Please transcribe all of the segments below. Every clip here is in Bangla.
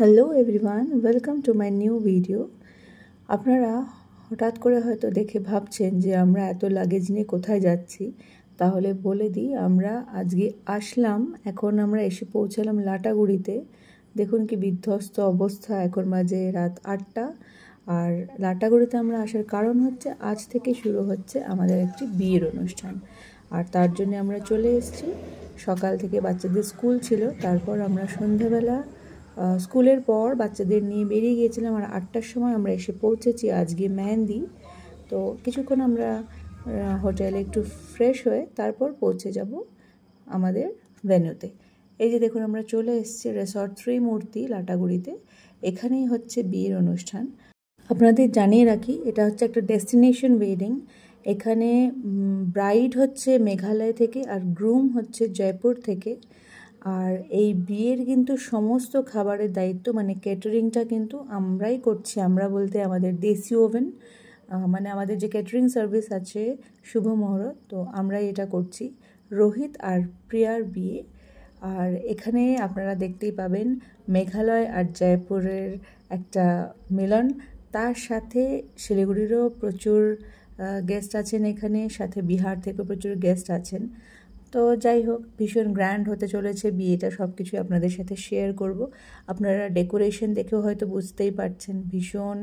Hello everyone, welcome to my new video. আপনারা হঠাৎ করে হয়তো দেখে ভাবছেন যে আমরা এত লাগেজ নিয়ে কোথায় যাচ্ছি। তাহলে বলে দিই, আমরা আজকে আসলাম, এখন আমরা এসে পৌঁছালাম লাটাগুড়িতে। দেখুন কি বিধ্বস্ত অবস্থা, এখন বাজে রাত 8টা। আর লাটাগুড়িতে আমরা আসার কারণ হচ্ছে আজ থেকে শুরু হচ্ছে আমাদের একটি বিয়ের অনুষ্ঠান। আর তার জন্য আমরা চলে এসেছি। সকাল থেকে বাচ্চাদের স্কুল ছিল, তারপর আমরা সন্ধ্যাবেলা স্কুলের পর বাচ্চাদের নিয়ে বেরিয়ে গিয়েছিলাম। আর 8টার সময় আমরা এসে পৌঁছেছি আজকে মেহেন্দি। তো কিছুক্ষণ আমরা হোটেলে একটু ফ্রেশ হয়ে তারপর পৌঁছে যাব আমাদের ভেন্যুতে। এই যে দেখুন, আমরা চলে এসেছি রিসর্ট ত্রিমূর্তি লাটাগুড়িতে। এখানেই হচ্ছে বিয়ের অনুষ্ঠান। আপনাদের জানিয়ে রাখি, এটা হচ্ছে একটা ডেস্টিনেশন ওয়েডিং। এখানে ব্রাইড হচ্ছে মেঘালয় থেকে আর গ্রুম হচ্ছে জয়পুর থেকে। আর এই বিয়ের কিন্তু সমস্ত খাবারের দায়িত্ব, মানে ক্যাটারিংটা কিন্তু আমরাই করছি। আমরা বলতে আমাদের দেশি ওভেন, মানে আমাদের যে ক্যাটারিং সার্ভিস আছে শুভ মুহূর্ত, তো আমরাই এটা করছি। রোহিত আর প্রিয়ার বিয়ে। আর এখানে আপনারা দেখতেই পাবেন মেঘালয় আর জয়পুরের একটা মিলন। তার সাথে শিলিগুড়িরও প্রচুর গেস্ট আছেন এখানে, সাথে বিহার থেকেও প্রচুর গেস্ট আছেন। তো যাই হোক, ভীষণ গ্র্যান্ড হতে চলেছে বিয়েটা, সব কিছুই আপনাদের সাথে শেয়ার করব। আপনারা ডেকোরেশন দেখেও হয়তো বুঝতেই পারছেন, ভীষণ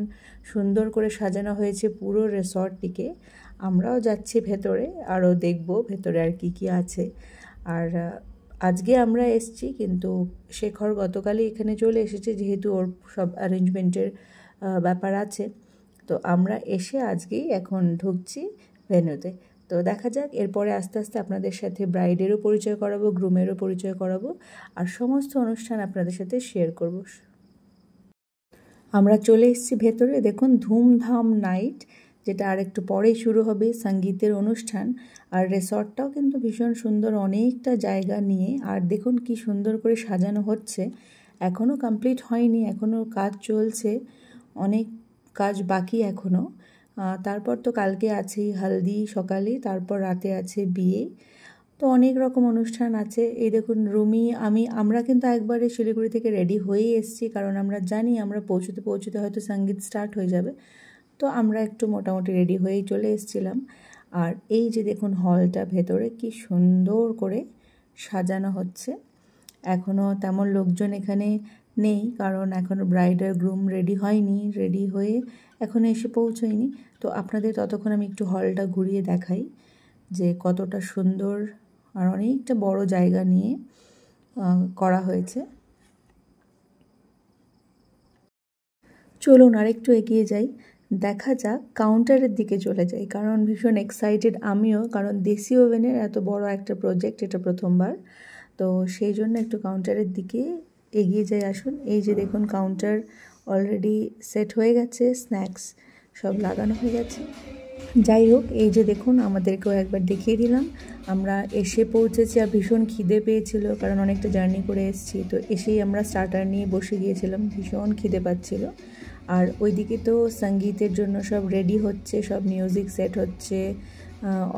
সুন্দর করে সাজানো হয়েছে পুরো রিসর্টটিকে। আমরাও যাচ্ছি ভেতরে, আরও দেখব ভেতরে আর কি আছে। আর আজকে আমরা এসছি, কিন্তু শেখর গতকালই এখানে চলে এসেছে, যেহেতু ওর সব অ্যারেঞ্জমেন্টের ব্যাপার আছে। তো আমরা এসে আজকেই এখন ঢুকছি ভেন্যুতে। তো দেখা যাক, এরপরে আস্তে আস্তে আপনাদের সাথে ব্রাইডেরও পরিচয় করাবো, গ্রুমেরও পরিচয় করাবো, আর সমস্ত অনুষ্ঠান আপনাদের সাথে শেয়ার করব। আমরা চলে এসেছি ভেতরে। দেখুন, ধুমধাম নাইট, যেটা আর একটু পরেই শুরু হবে, সঙ্গীতের অনুষ্ঠান। আর রিসর্টটাও কিন্তু ভীষণ সুন্দর, অনেকটা জায়গা নিয়ে। আর দেখুন কি সুন্দর করে সাজানো হচ্ছে। এখনও কমপ্লিট হয়নি, এখনও কাজ চলছে, অনেক কাজ বাকি এখনও। তারপর তো কালকে আছেই হলদি সকালে, তারপর রাতে আছে বিয়ে। তো অনেক রকম অনুষ্ঠান আছে। এই দেখুন রুমি, আমরা কিন্তু একবারে শিলিগুড়ি থেকে রেডি হয়েই এসেছি, কারণ আমরা জানি আমরা পৌঁছতে পৌঁছতে হয়তো সঙ্গীত স্টার্ট হয়ে যাবে। তো আমরা একটু মোটামুটি রেডি হয়েই চলে এসেছিলাম। আর এই যে দেখুন হলটা ভেতরে কি সুন্দর করে সাজানো হচ্ছে। এখনও তেমন লোকজন এখানে নেই, কারণ এখনও ব্রাইড আর গ্রুম রেডি হয়নি, রেডি হয়ে এখনও এসে পৌঁছয়নি। তো আপনাদের ততক্ষণ আমি একটু হলটা ঘুরিয়ে দেখাই যে কতটা সুন্দর আর অনেকটা বড় জায়গা নিয়ে করা হয়েছে। চলুন আর একটু এগিয়ে যাই, দেখা যাক, কাউন্টারের দিকে চলে যাই, কারণ ভীষণ এক্সাইটেড আমিও, কারণ দেশি ওভেনের এত বড় একটা প্রজেক্ট, এটা প্রথমবার। তো সেই জন্য একটু কাউন্টারের দিকে এগিয়ে যাই, আসুন। এই যে দেখুন, কাউন্টার অলরেডি সেট হয়ে গেছে, স্ন্যাক্স সব লাগানো হয়ে গেছে। যাই হোক, এই যে দেখুন, আমাদেরকেও একবার দেখিয়ে দিলাম। আমরা এসে পৌঁছেছি, আর ভীষণ খিদে পেয়েছিল, কারণ অনেকটা জার্নি করে এসেছি। তো এসেই আমরা স্টার্টার নিয়ে বসে গিয়েছিলাম, ভীষণ খিদে পাচ্ছিল। আর ওইদিকে তো সঙ্গীতের জন্য সব রেডি হচ্ছে, সব মিউজিক সেট হচ্ছে,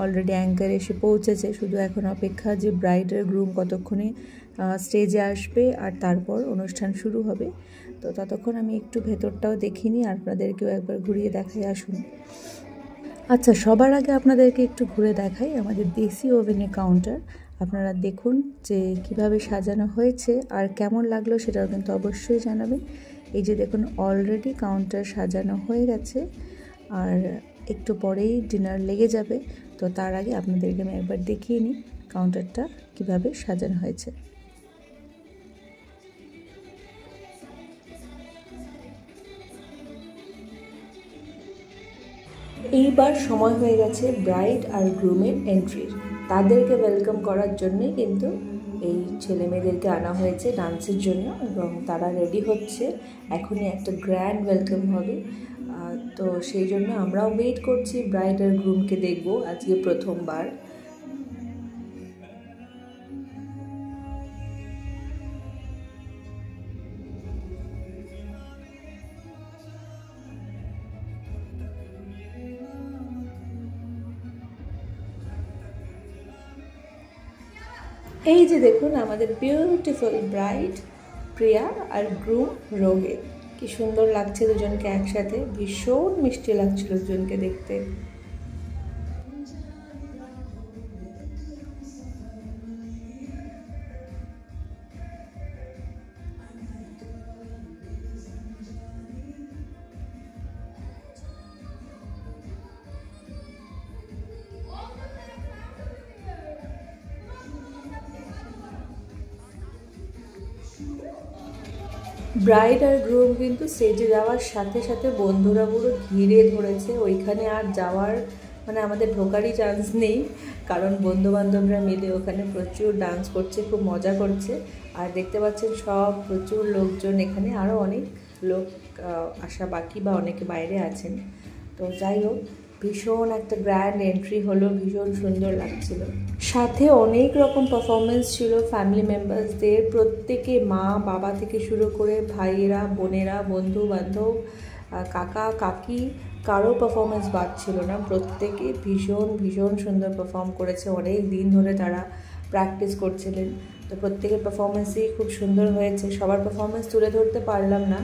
অলরেডি অ্যাঙ্কার এসে পৌঁছেছে। শুধু এখন অপেক্ষা যে ব্রাইড আর গ্রুম কতক্ষণে স্টেজে আসবে, আর তারপর অনুষ্ঠান শুরু হবে। তো ততক্ষণ আমি একটু ভেতরটাও দেখিনি, আর আপনাদেরকেও একবার ঘুরিয়ে দেখাই, আসুন। আচ্ছা, সবার আগে আপনাদেরকে একটু ঘুরে দেখাই আমাদের দেশি ওভেনের কাউন্টার। আপনারা দেখুন যে কিভাবে সাজানো হয়েছে, আর কেমন লাগলো সেটাও কিন্তু অবশ্যই জানাবেন। এই যে দেখুন, অলরেডি কাউন্টার সাজানো হয়ে গেছে, আর একটু পরেই ডিনার লেগে যাবে। তো তার আগে আপনাদেরকে আমি একবার দেখিয়ে নিই কাউন্টারটা কিভাবে সাজানো হয়েছে। এইবার সময় হয়ে গেছে ব্রাইড আর গ্রুমের এন্ট্রির। তাদেরকে ওয়েলকাম করার জন্যে কিন্তু এই ছেলে মেয়েদেরকে আনা হয়েছে ডান্সের জন্য, এবং তারা রেডি হচ্ছে। এখনই একটা গ্র্যান্ড ওয়েলকাম হবে। তো সেই জন্য আমরাও ওয়েট করছি, ব্রাইড আর গ্রুমকে দেখবো আজকে প্রথমবার। এই যে দেখুন, আমাদের বিউটিফুল ব্রাইড প্রিয়া আর গ্রুম রোহিত। কি সুন্দর লাগছে দুজনকে একসাথে, ভীষণ মিষ্টি লাগছিল দুজনকে দেখতে। ব্রাইড আর গ্রুম কিন্তু স্টেজে যাওয়ার সাথে সাথে বন্ধুরা পুরো ঘিরে ধরেছে ওইখানে, আর যাওয়ার মানে আমাদের ঢোকারই চান্স নেই, কারণ বন্ধুবান্ধবরা মিলে ওখানে প্রচুর ডান্স করছে, খুব মজা করছে। আর দেখতে পাচ্ছেন সব প্রচুর লোকজন এখানে, আরও অনেক লোক আসা বাকি বা অনেকে বাইরে আছেন। তো যাই হোক, ভীষণ একটা গ্র্যান্ড এন্ট্রি হলো, ভীষণ সুন্দর লাগছিল। সাথে অনেক রকম পারফরমেন্স ছিল ফ্যামিলি মেম্বার্সদের, প্রত্যেকে মা বাবা থেকে শুরু করে ভাইয়েরা বোনেরা বন্ধু বান্ধব কাকা কাকি, কারো পারফরমেন্স বাদ ছিল না। প্রত্যেকে ভীষণ ভীষণ সুন্দর পারফর্ম করেছে, অনেক দিন ধরে তারা প্র্যাকটিস করছিলেন। তো প্রত্যেকের পারফরমেন্সই খুব সুন্দর হয়েছে। সবার পারফরমেন্স তুলে ধরতে পারলাম না,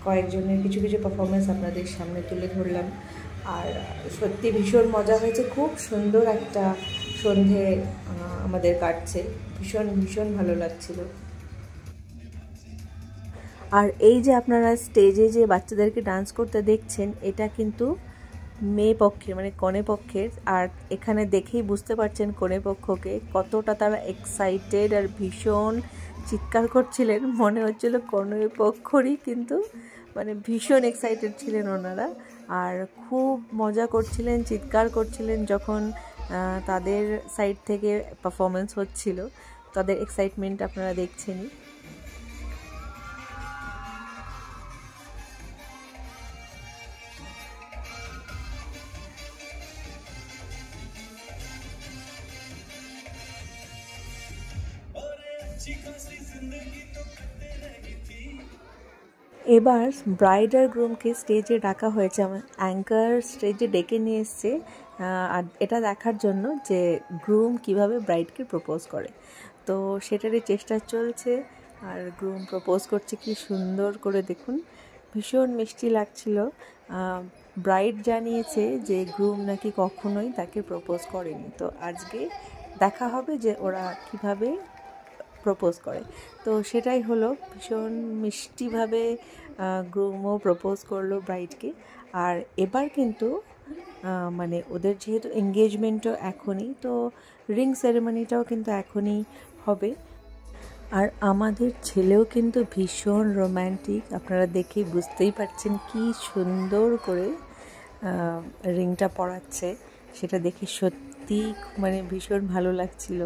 কয়েকজনের কিছু কিছু পারফরমেন্স আপনাদের সামনে তুলে ধরলাম। আর সত্যি ভীষণ মজা হয়েছে, খুব সুন্দর একটা সন্ধে আমাদের কাটছে, ভীষণ ভীষণ ভালো লাগছিল। আর এই যে আপনারা স্টেজে যে বাচ্চাদেরকে ডান্স করতে দেখছেন, এটা কিন্তু মেয়ে পক্ষের মানে কনে পক্ষের। আর এখানে দেখেই বুঝতে পারছেন কনে পক্ষকে কতটা তারা এক্সাইটেড আর ভীষণ চিৎকার করছিলেন, মনে হচ্ছিল কনে পক্ষরই, কিন্তু মানে ভীষণ এক্সাইটেড ছিলেন ওনারা। আর খুব মজা করছিলেন, চিৎকার করছিলেন যখন তাদের সাইড থেকে পারফরমেন্স হচ্ছিল। তাদের এক্সাইটমেন্ট আপনারা দেখছেনই। এবার ব্রাইড আর গ্রুমকে স্টেজে ডাকা হয়েছে, আমার অ্যাঙ্কার স্টেজে ডেকে নিয়ে এসছে আর এটা দেখার জন্য যে গ্রুম কিভাবে ব্রাইডকে প্রপোজ করে। তো সেটারই চেষ্টা চলছে, আর গ্রুম প্রপোজ করছে কি সুন্দর করে, দেখুন ভীষণ মিষ্টি লাগছিল। ব্রাইড জানিয়েছে যে গ্রুম নাকি কখনোই তাকে প্রপোজ করেনি। তো আজকে দেখা হবে যে ওরা কিভাবে প্রপোজ করে। তো সেটাই হলো, ভীষণ মিষ্টিভাবে গ্রুমও প্রপোজ করলো ব্রাইডকে। আর এবার কিন্তু মানে ওদের যেহেতু এঙ্গেজমেন্টও এখনই, তো রিং সেরেমনিটাও কিন্তু এখনই হবে। আর আমাদের ছেলেও কিন্তু ভীষণ রোম্যান্টিক, আপনারা দেখেই বুঝতেই পারছেন কি সুন্দর করে রিংটা পরাচ্ছে, সেটা দেখে সত্যি মানে ভীষণ ভালো লাগছিল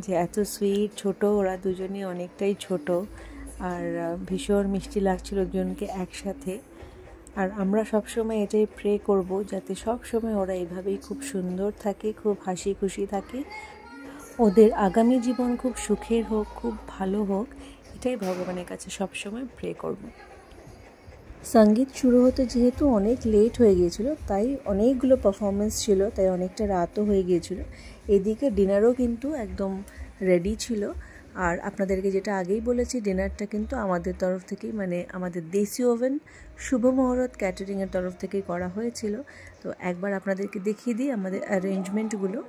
যে এত সুইট, ছোট, ওরা দুজনে অনেকটাই ছোট, আর ভীষণ মিষ্টি লাগছিল দুজনকে একসাথে। আর আমরা সবসময় এটাই প্রে করব যাতে সবসময় ওরা এভাবেই খুব সুন্দর থাকে, খুব হাসি খুশি থাকে, ওদের আগামী জীবন খুব সুখের হোক, খুব ভালো হোক, এটাই ভগবানের কাছে সবসময় প্রে করব। সঙ্গীত শুরু হতে যেহেতু অনেক লেট হয়ে গিয়েছিল, তাই অনেকগুলো পারফরমেন্স ছিল, তাই অনেকটা রাতও হয়ে গিয়েছিল। এদিকে ডিনারও কিন্তু একদম রেডি ছিল। আর আপনাদেরকে যেটা আগেই বলেছি, ডিনারটা কিন্তু আমাদের তরফ থেকেই, মানে আমাদের দেশি ওভেন শুভ মুহূর্ত ক্যাটারিংয়ের তরফ থেকেই করা হয়েছিল। তো একবার আপনাদেরকে দেখিয়ে দিই আমাদের অ্যারেঞ্জমেন্টগুলো।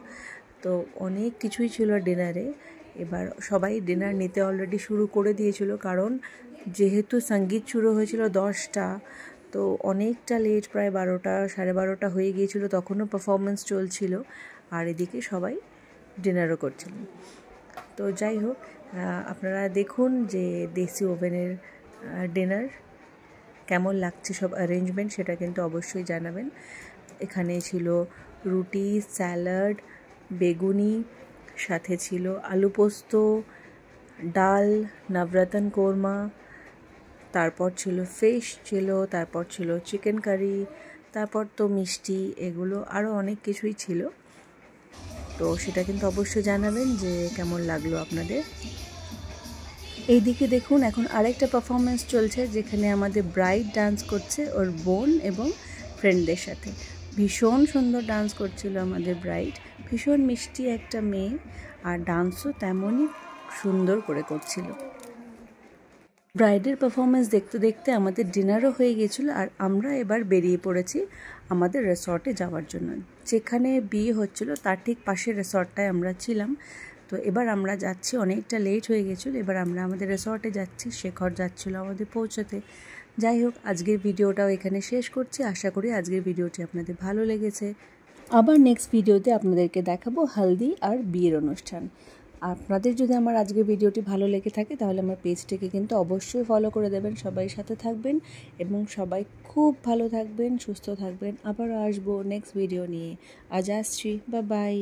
তো অনেক কিছুই ছিল ডিনারে। এবার সবাই ডিনার নিতে অলরেডি শুরু করে দিয়েছিল, কারণ যেহেতু সঙ্গীত শুরু হয়েছিল 10টা, তো অনেকটা লেট, প্রায় 12টা 12:30 হয়ে গিয়েছিল, তখনও পারফরমেন্স চলছিল। আর এদিকে সবাই ডিনারও করছিলেন। তো যাই হোক, আপনারা দেখুন যে দেশি ওভেনের ডিনার কেমন লাগছে, সব অ্যারেঞ্জমেন্ট, সেটা কিন্তু অবশ্যই জানাবেন। এখানে ছিল রুটি, স্যালাড, বেগুনি, সাথে ছিল আলু পোস্ত, ডাল, নবরত্ন কোরমা, তারপর ছিল ফিশ ছিল, তারপর ছিল চিকেন কারি, তারপর তো মিষ্টি, এগুলো আরও অনেক কিছুই ছিল। তো সেটা কিন্তু অবশ্যই জানাবেন যে কেমন লাগলো আপনাদের। এইদিকে দেখুন, এখন আরেকটা পারফরমেন্স চলছে, যেখানে আমাদের ব্রাইড ডান্স করছে ওর বোন এবং ফ্রেন্ডদের সাথে। ভীষণ সুন্দর ডান্স করছিল আমাদের ব্রাইড, ভীষণ মিষ্টি একটা মেয়ে, আর ডান্সও তেমনই সুন্দর করে করছিল। ব্রাইডের পারফরমেন্স দেখতে দেখতে আমাদের ডিনারও হয়ে গিয়েছিল, আর আমরা এবার বেরিয়ে পড়েছি আমাদের রিসর্টে যাওয়ার জন্য। যেখানে বিয়ে হচ্ছিল তার ঠিক পাশের রিসর্টটায় আমরা ছিলাম। তো এবার আমরা যাচ্ছি, অনেকটা লেট হয়ে গেছিলো, এবার আমরা আমাদের রিসর্টে যাচ্ছি। শেখর যাচ্ছিলো আমাদের পৌঁছাতে। যাই হোক, আজকের ভিডিওটাও এখানে শেষ করছি। আশা করি আজকের ভিডিওটি আপনাদের ভালো লেগেছে। আবার নেক্সট ভিডিওতে আপনাদেরকে দেখাবো হলদি আর বিয়ের অনুষ্ঠান। আপনাদের যদি আমার আজকের ভিডিওটি ভালো লেগে থাকে তাহলে আমার পেজটিকে কিন্তু অবশ্যই ফলো করে দেবেন। সবাই সাথে থাকবেন এবং সবাই খুব ভালো থাকবেন, সুস্থ থাকবেন। আবারও আসবো নেক্সট ভিডিও নিয়ে। আজ আসছি, বাই বাই।